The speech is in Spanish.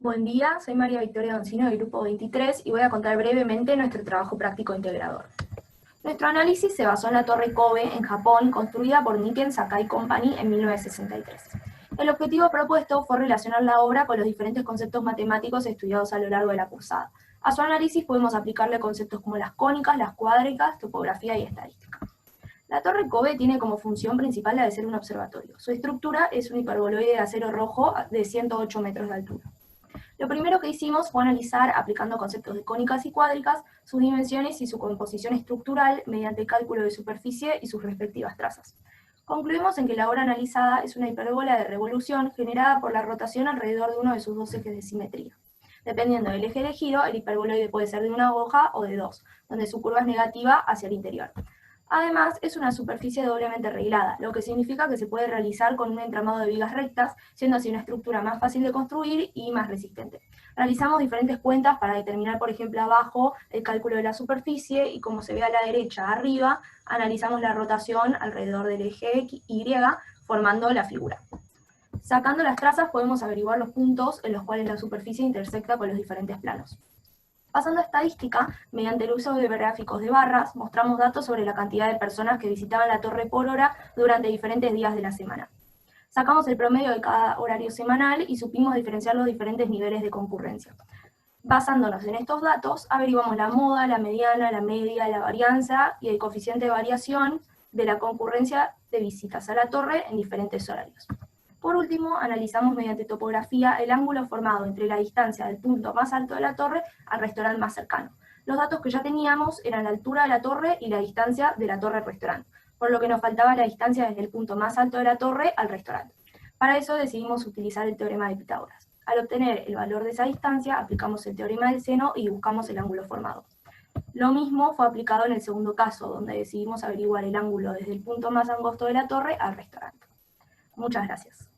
Buen día, soy María Victoria Doncino del Grupo 23 y voy a contar brevemente nuestro trabajo práctico integrador. Nuestro análisis se basó en la Torre Kobe en Japón, construida por Nikken Sakai Company en 1963. El objetivo propuesto fue relacionar la obra con los diferentes conceptos matemáticos estudiados a lo largo de la cursada. A su análisis podemos aplicarle conceptos como las cónicas, las cuádricas, topografía y estadística. La Torre Kobe tiene como función principal la de ser un observatorio. Su estructura es un hiperboloide de acero rojo de 108 metros de altura. Lo primero que hicimos fue analizar, aplicando conceptos de cónicas y cuádricas, sus dimensiones y su composición estructural mediante el cálculo de superficie y sus respectivas trazas. Concluimos en que la obra analizada es una hipérbola de revolución generada por la rotación alrededor de uno de sus dos ejes de simetría. Dependiendo del eje elegido, el hiperboloide puede ser de una hoja o de dos, donde su curva es negativa hacia el interior. Además, es una superficie doblemente reglada, lo que significa que se puede realizar con un entramado de vigas rectas, siendo así una estructura más fácil de construir y más resistente. Realizamos diferentes cuentas para determinar, por ejemplo, abajo el cálculo de la superficie y, como se ve a la derecha arriba, analizamos la rotación alrededor del eje Y, formando la figura. Sacando las trazas podemos averiguar los puntos en los cuales la superficie intersecta con los diferentes planos. Pasando a estadística, mediante el uso de gráficos de barras, mostramos datos sobre la cantidad de personas que visitaban la torre por hora durante diferentes días de la semana. Sacamos el promedio de cada horario semanal y supimos diferenciar los diferentes niveles de concurrencia. Basándonos en estos datos, averiguamos la moda, la mediana, la media, la varianza y el coeficiente de variación de la concurrencia de visitas a la torre en diferentes horarios. Por último, analizamos mediante topografía el ángulo formado entre la distancia del punto más alto de la torre al restaurante más cercano. Los datos que ya teníamos eran la altura de la torre y la distancia de la torre al restaurante, por lo que nos faltaba la distancia desde el punto más alto de la torre al restaurante. Para eso decidimos utilizar el teorema de Pitágoras. Al obtener el valor de esa distancia, aplicamos el teorema del seno y buscamos el ángulo formado. Lo mismo fue aplicado en el segundo caso, donde decidimos averiguar el ángulo desde el punto más angosto de la torre al restaurante. Muchas gracias.